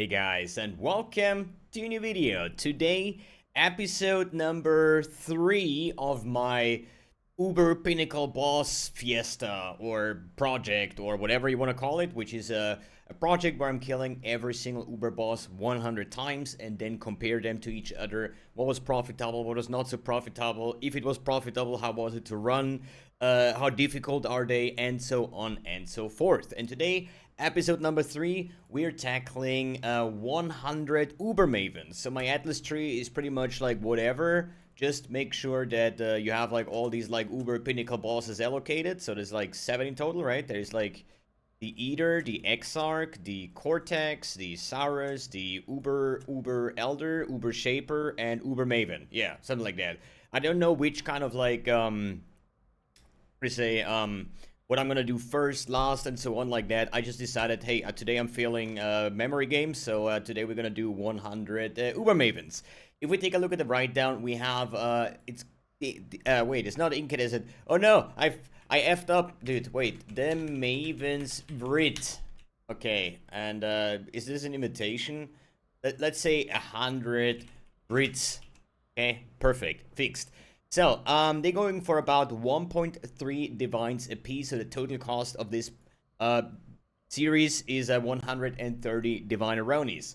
Hey guys, and welcome to a new video. Today, episode number 3 of my Uber Pinnacle Boss Fiesta or project or whatever you want to call it, which is a project where I'm killing every single Uber boss 100 times and then compare them to each other. What was profitable, what was not so profitable, if it was profitable, how was it to run, how difficult are they, and so on and so forth. And today, episode number 3, we're tackling 100 Uber Mavens. So my Atlas tree is pretty much like whatever. Just make sure that you have like all these like Uber Pinnacle bosses allocated. So there's like 7 in total, right? There's like the Eater, the Exarch, the Cortex, the Saurus, the Uber Elder, Uber Shaper, and Uber Maven. Yeah, something like that. I don't know which kind of like, what I'm gonna do first, last, and so on like that. I just decided, hey, today I'm feeling memory games, so today we're gonna do 100 Uber Mavens. If we take a look at the write-down, we have, wait, it's not Inked, is it? Oh no, I effed up, dude, wait, the Mavens Brit. Okay, and is this an imitation? Let's say 100 Brits. Okay, perfect, fixed. So, they're going for about 1.3 divines a piece, so the total cost of this series is 130 divine Aronies.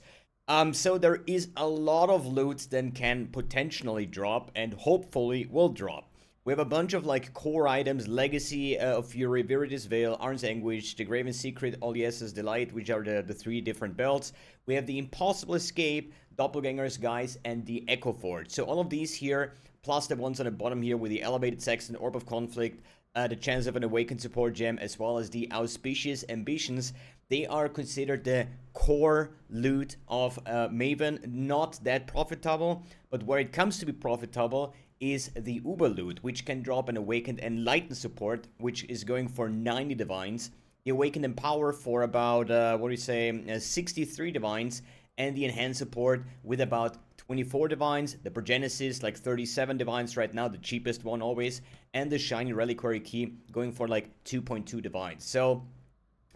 So there is a lot of loot that can potentially drop and hopefully will drop. We have a bunch of like core items, Legacy of Fury, Viridius Veil, Arn's Anguish, the Graven Secret, Olias's Delight, which are the 3 different belts. We have the Impossible Escape, Doppelgangers, Guys, and the Echo Fort. So all of these here, plus the ones on the bottom here with the Elevated Sexton, Orb of Conflict, the chance of an Awakened Support Gem, as well as the Auspicious Ambitions, they are considered the core loot of Maven. Not that profitable, but where it comes to be profitable is the Uber loot, which can drop an Awakened Enlightened support, which is going for 90 divines, the Awakened Empower for about, 63 divines, and the Enhanced support with about 24 divines, the Progenesis like 37 divines right now, the cheapest one always, and the Shiny Reliquary Key going for like 2.2 divines. So,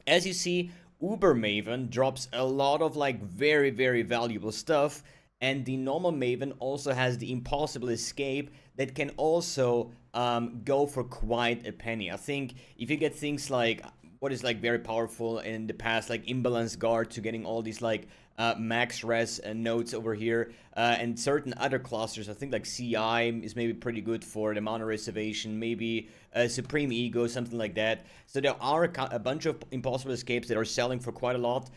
as you see, Uber Maven drops a lot of like very, very valuable stuff, and the normal Maven also has the Impossible Escape that can also go for quite a penny. I think if you get things like what is like very powerful in the past, like Imbalance Guard, to getting all these like max res nodes over here, and certain other clusters, I think like CI is maybe pretty good for the mana reservation, maybe Supreme Ego, something like that. So there are a bunch of Impossible Escapes that are selling for quite a lot.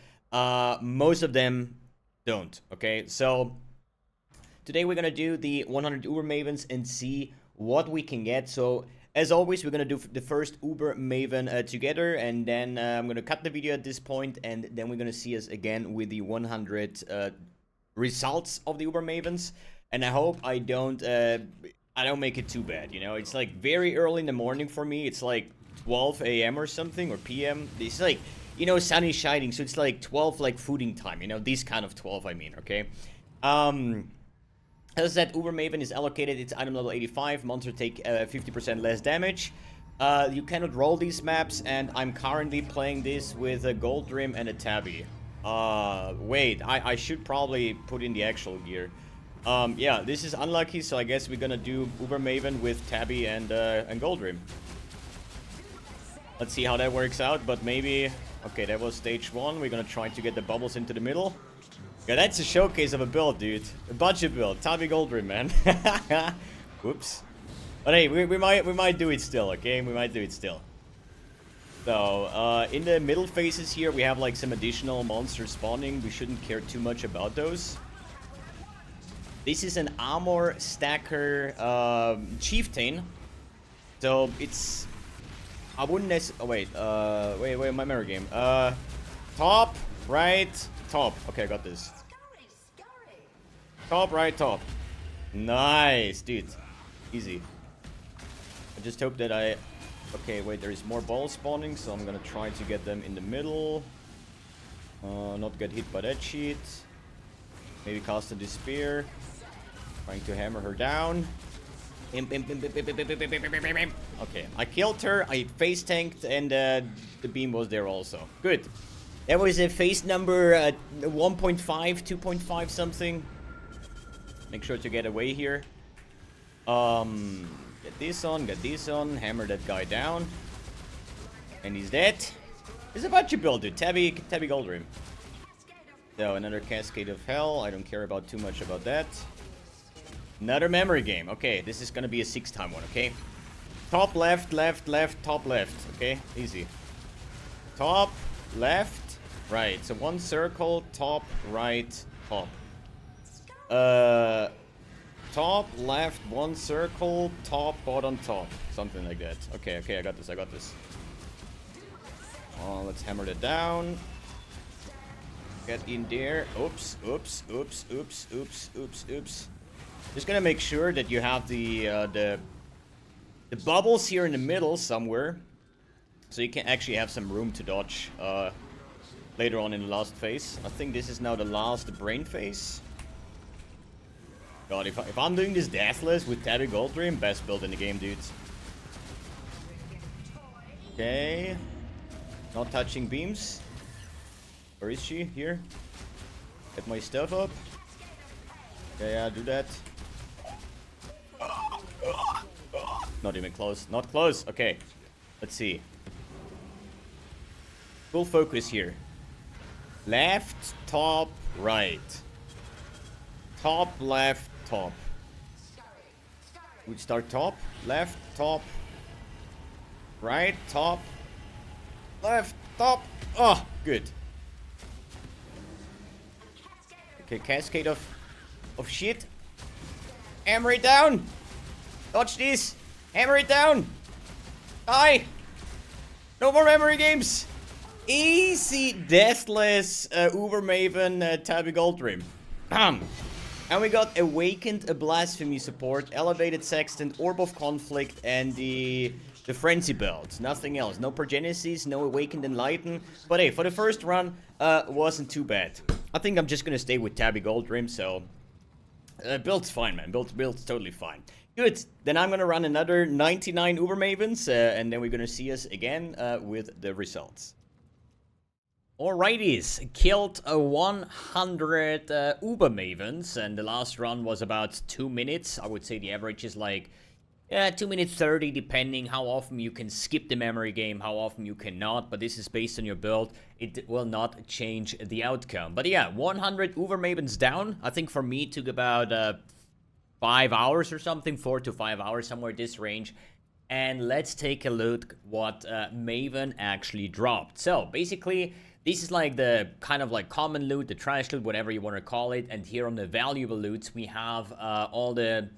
Most of them don't, okay? So today we're gonna do the 100 Uber Mavens and see what we can get. So as always, we're gonna do the first Uber Maven together, and then I'm gonna cut the video at this point, and then we're gonna see us again with the 100 results of the Uber Mavens. And I hope I don't make it too bad. You know, it's like very early in the morning for me. It's like 12 a.m. or something, or p.m. It's like, you know, sun is shining, so it's like 12 like fooding time. You know, this kind of 12, I mean. Okay. As that Uber Maven is allocated, it's item level 85, monster take 50% less damage. You cannot roll these maps, and I'm currently playing this with a Gold Rim and a Tabby. Wait, I should probably put in the actual gear. Yeah, this is unlucky, so I guess we're gonna do Uber Maven with Tabby and Gold Rim. Let's see how that works out, but maybe... Okay, that was stage 1. We're gonna try to get the bubbles into the middle. Yeah, that's a showcase of a build, dude. A budget build. Tabby Gold Rim, man. Whoops. But hey, we might do it still, okay? We might do it still. So, in the middle phases here, we have like some additional monsters spawning. We shouldn't care too much about those. This is an armor stacker chieftain. So it's... I wouldn't necessarily... Oh, wait, wait, my memory game. Top, right, top. Okay, I got this. Top, right, top. Nice, dude. Easy. I just hope that I... Okay, wait, there is more balls spawning, so I'm gonna try to get them in the middle. Not get hit by that shit. Maybe cast a Despair. Trying to hammer her down. Okay, I killed her, I face tanked, and the beam was there also. Good. That was a phase number 1.5, 2.5 something. Make sure to get away here. Get this on, hammer that guy down. And he's dead. There's a bunch of build, dude. Tabby Goldrim. So, another Cascade of Hell. I don't care about too much about that. Another memory game. Okay, this is gonna be a 6-time one, okay? Top left, left, left, top left. Okay, easy. Top, left, right. So one circle, top, right, top. Top, left, one circle, top, bottom, top. Something like that. Okay, I got this. Oh, let's hammer that down. Get in there. Oops. Just gonna make sure that you have the bubbles here in the middle somewhere, so you can actually have some room to dodge later on in the last phase. I think this is now the last brain phase. God, if I'm doing this deathless with Tabby Goldrim, best build in the game, dudes. Okay. Not touching beams. Where is she? Here. Get my stuff up. Okay, yeah, do that. Not even close. Not close. Okay. Let's see. Full focus here. Left, top, right. Top, left, top. We start top, left, top, right, top, left, top. Oh, good. Okay, cascade of shit. Hammer it down. Dodge this. Hammer it down. Die. No more memory games. Easy, deathless Uber Maven Tabby Goldrim. Bam. And we got Awakened, a Blasphemy support, Elevated Sextant, Orb of Conflict, and the Frenzy belt. Nothing else. No Progenesis, no Awakened Enlighten. But hey, for the first run, wasn't too bad. I think I'm just gonna stay with Tabby Goldrim, so... build's fine, man. Build's totally fine. Good. Then I'm gonna run another 99 Uber Mavens, and then we're gonna see us again with the results. Alrighties, killed 100 Uber Mavens, and the last run was about 2 minutes. I would say the average is like 2 minutes 30, depending how often you can skip the memory game, how often you cannot, but this is based on your build. It will not change the outcome. But yeah, 100 Uber Mavens down. I think for me it took about 5 hours or something, 4 to 5 hours, somewhere this range. And let's take a look what Maven actually dropped. So basically, this is like the kind of like common loot, the trash loot, whatever you want to call it. And here on the valuable loots, we have all the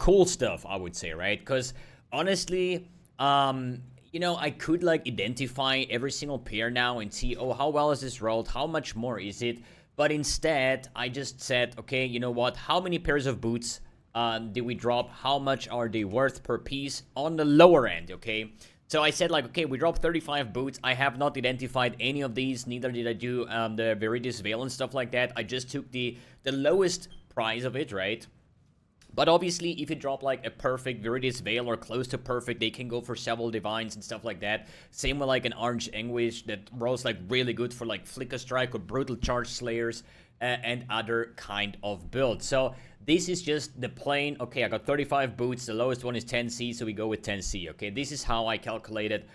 cool stuff, I would say, right? Because honestly, you know, I could like identify every single pair now and see, oh, how well is this rolled? How much more is it? But instead, I just said, okay, you know what? How many pairs of boots did we drop? How much are they worth per piece on the lower end, okay? So I said like, okay, we dropped 35 boots. I have not identified any of these. Neither did I do the Viridius Veil and stuff like that. I just took the lowest price of it, right? But obviously, if you drop like a perfect Viridius Veil or close to perfect, they can go for several Divines and stuff like that. Same with like an Orange Anguish that rolls like really good for like Flicker Strike or Brutal Charge Slayers and other kind of builds. So this is just the plain, okay, I got 35 boots, the lowest one is 10C, so we go with 10C, okay? This is how I calculated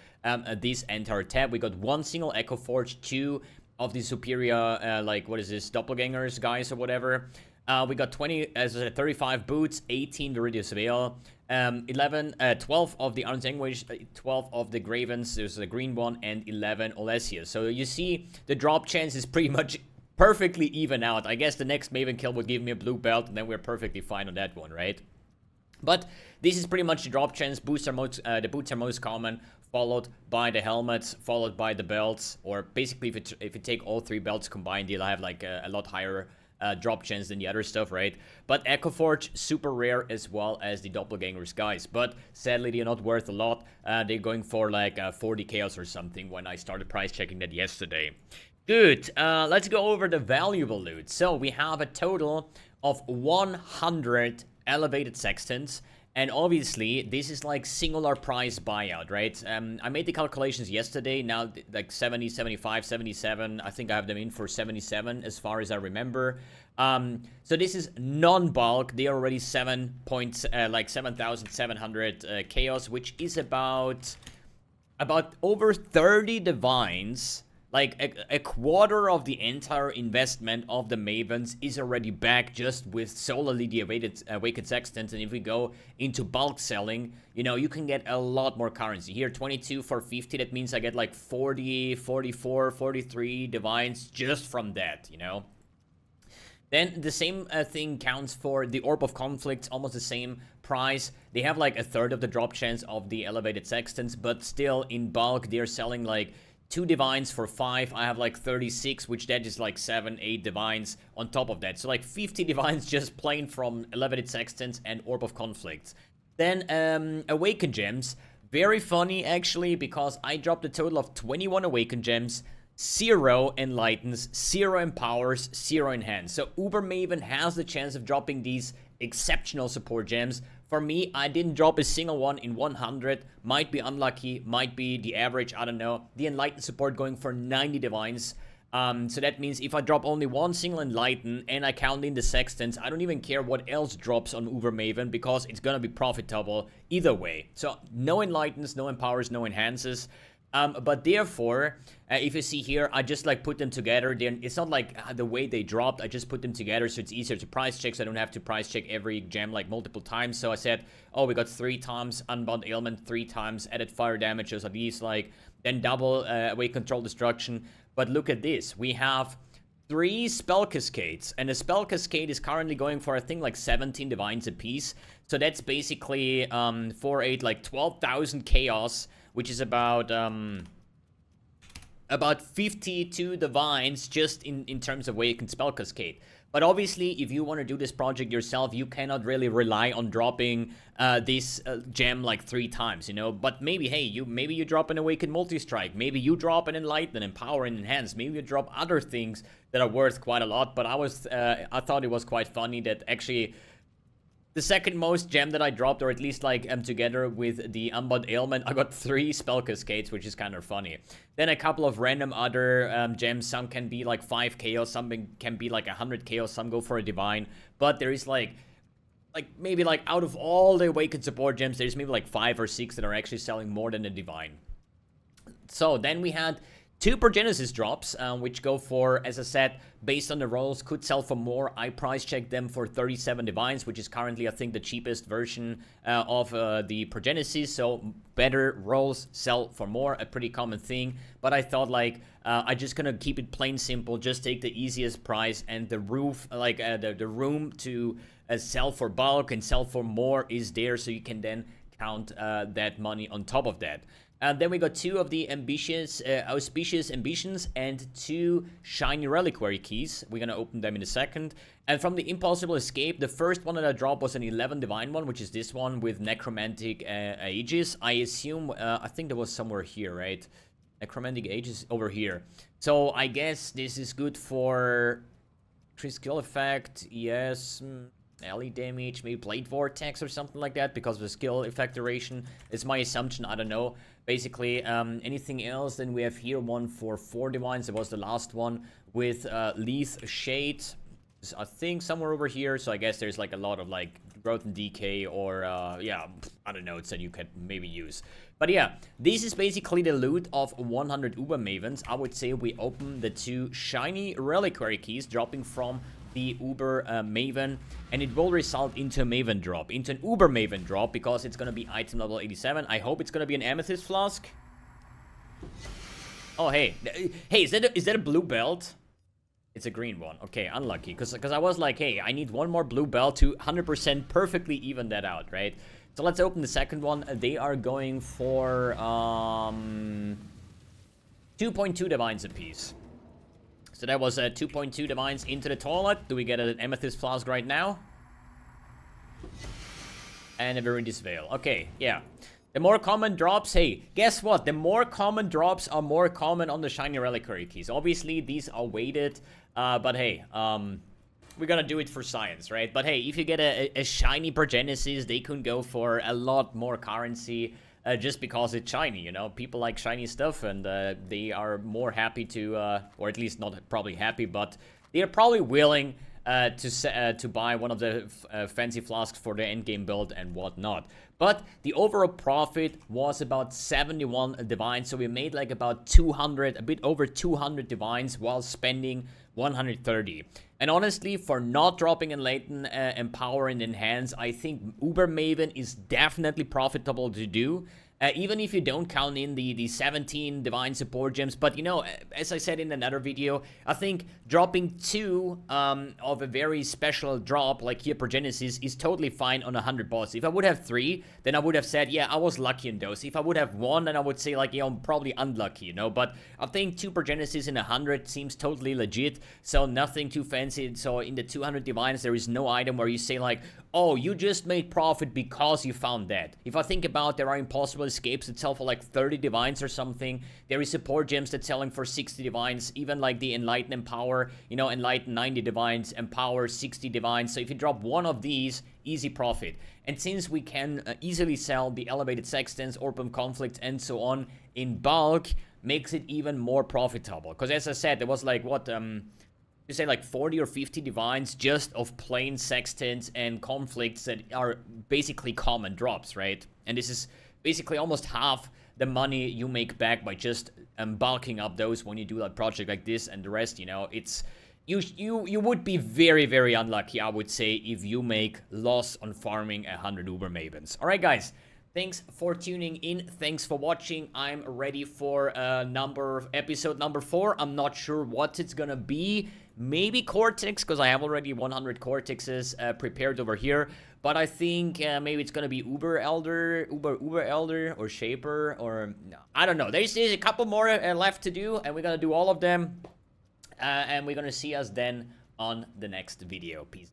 this entire tab. We got one single Echo Forge, 2 of the superior, like, what is this, Doppelgangers, guys, or whatever. We got 35 boots, 18 Viridius Veil, 12 of the Orange Anguish, 12 of the Gravens, there's a green one, and 11 Olesias. So you see, the drop chance is pretty much perfectly even out. I guess the next Maven kill would give me a blue belt, and then we're perfectly fine on that one, right? But this is pretty much the drop chance. The boots are most common, followed by the helmets, followed by the belts, or basically if you take all 3 belts combined, you'll have like a lot higher drop chance than the other stuff, right? But Echo Forge, super rare, as well as the Doppelgangers, guys. But sadly, they're not worth a lot. They're going for like 40 chaos or something when I started price checking that yesterday. Good, let's go over the valuable loot. So we have a total of 100 elevated sextants And obviously, this is like singular price buyout, right? I made the calculations yesterday. Now, like 70, 75, 77. I think I have them in for 77 as far as I remember. So this is non-bulk. They are already 7,700 chaos, which is about over 30 divines. Like a quarter of the entire investment of the Mavens is already back just with solely the Awakened Sextants. And if we go into bulk selling, you know, you can get a lot more currency. Here, 22 for 50, that means I get like 40, 44, 43 divines just from that, you know. Then the same thing counts for the Orb of Conflicts, almost the same price. They have like a third of the drop chance of the Elevated Sextants, but still in bulk, they're selling like 2 divines for 5. I have like 36, which that is like 7, 8 divines on top of that. So like 50 divines just plain from Elevated Sextants and Orb of Conflicts. Then Awakened Gems. Very funny actually, because I dropped a total of 21 Awakened Gems, 0 Enlightens, 0 Empowers, 0 Enhance. So Uber Maven has the chance of dropping these exceptional support gems. For me, I didn't drop a single one in 100. Might be unlucky, might be the average, I don't know. The Enlighten support going for 90 divines. So that means if I drop only one single Enlighten and I count in the Sextants, I don't even care what else drops on Uber Maven because it's gonna be profitable either way. So no Enlightens, no Empowers, no Enhances. But therefore, if you see here, I just like put them together. Then it's not like the way they dropped. I just put them together so it's easier to price check. So I don't have to price check every gem like multiple times. So I said, oh, we got 3 times Unbound Ailment, 3 times added fire damage. So at least like then double Awake Control Destruction. But look at this. We have 3 Spell Cascades. And a Spell Cascade is currently going for, I think, like 17 divines a piece. So that's basically 4, 8, like 12,000 chaos, which is about 52 divines just in terms of Awakened Spell Cascade. But obviously, if you want to do this project yourself, you cannot really rely on dropping this gem like 3 times, you know. But maybe, hey, maybe you drop an Awakened Multi-Strike. Maybe you drop an Enlighten, Empower, and Enhance. Maybe you drop other things that are worth quite a lot. But I thought it was quite funny that actually the second most gem that I dropped, or at least like together with the Unbound Ailment, I got 3 Spell Cascades, which is kind of funny. Then a couple of random other gems. Some can be like 5 chaos, some can be like 100 chaos, some go for a divine. But there is like maybe like out of all the Awakened support gems, there's maybe like 5 or 6 that are actually selling more than a divine. So then we had 2 Progenesis drops, which go for, as I said, based on the rolls, could sell for more. I price checked them for 37 divines, which is currently, I think, the cheapest version of the Progenesis. So better rolls sell for more, a pretty common thing. But I thought, like, I just gonna keep it plain simple, just take the easiest price, and the roof, like the room to sell for bulk and sell for more is there, so you can then count that money on top of that. Then we got 2 of the auspicious ambitions and 2 shiny reliquary keys. We're gonna open them in a second. And from the Impossible Escape, the first one that I dropped was an 11 divine one, which is this one with Necromantic Aegis. I assume, I think that was somewhere here, right? Necromantic Aegis over here. So I guess this is good for skill effect, yes. Ally damage, maybe Blade Vortex or something like that, because of the skill effect duration. It's my assumption, I don't know. Basically, anything else, then we have here one for 4 divines. It was the last one with Leith Shade, I think somewhere over here. So I guess there's like a lot of like growth and decay, or yeah, I don't know, it's that you could maybe use. But yeah, this is basically the loot of 100 Uber Mavens. I would say we open the 2 shiny reliquary keys dropping from the Uber Maven, and it will result into a Maven drop, into an Uber Maven drop, because it's gonna be item level 87. I hope it's gonna be an Amethyst Flask. Oh, hey, is that a blue belt? It's a green one. Okay, unlucky, because I was like, hey, I need one more blue belt to 100% perfectly even that out, right? So let's open the second one. They are going for 2.2 divines apiece. So that was 2.2 divines into the toilet. Do we get an Amethyst Flask right now? And a Viridius Veil. Okay, yeah. The more common drops, hey, guess what? The more common drops are more common on the shiny reliquary keys. Obviously, these are weighted, but hey, we're gonna do it for science, right? But hey, if you get a shiny Progenesis, they can go for a lot more currency just because it's shiny, you know? People like shiny stuff, and they are more happy to, or at least not probably happy, but they are probably willing to buy one of the fancy flasks for the endgame build and whatnot. But the overall profit was about 71 divines, so we made like about 200, a bit over 200 divines while spending 130. And honestly, for not dropping Enlighten, Empower, and Enhance, I think Uber Maven is definitely profitable to do. Even if you don't count in the 17 divine support gems. But you know, as I said in another video, I think dropping 2 of a very special drop like here Progenesis is totally fine on 100 boss. If I would have 3, then I would have said, yeah, I was lucky in those. If I would have 1, then I would say like, yeah, I'm probably unlucky, you know. But I think 2 Progenesis in 100 seems totally legit, so nothing too fancy. So in the 200 divines, there is no item where you say like, oh, you just made profit because you found that. If I think about, there are impossible escapes that sell for like 30 divines or something. There is support gems that's selling for 60 divines. Even like the Enlighten, Empower, you know, Enlighten 90 divines, Empower 60 divines. So if you drop one of these, easy profit. And since we can easily sell the Elevated Sextants, Orb Conflict, and so on in bulk, makes it even more profitable. Because as I said, there was like, what, you say like 40 or 50 divines just of plain sextants and conflicts that are basically common drops, right? And this is basically almost half the money you make back by just bulking up those when you do a project like this, and the rest, you know, it's you would be very, very unlucky, I would say, if you make loss on farming 100 Uber Mavens. All right, guys. Thanks for tuning in. Thanks for watching. I'm ready for episode number 4. I'm not sure what it's gonna be. Maybe Cortex, because I have already 100 Cortexes prepared over here. But I think maybe it's gonna be Uber Elder, Uber Elder, or Shaper, or no, I don't know. There's a couple more left to do, and we're gonna do all of them. And we're gonna see us then on the next video. Peace.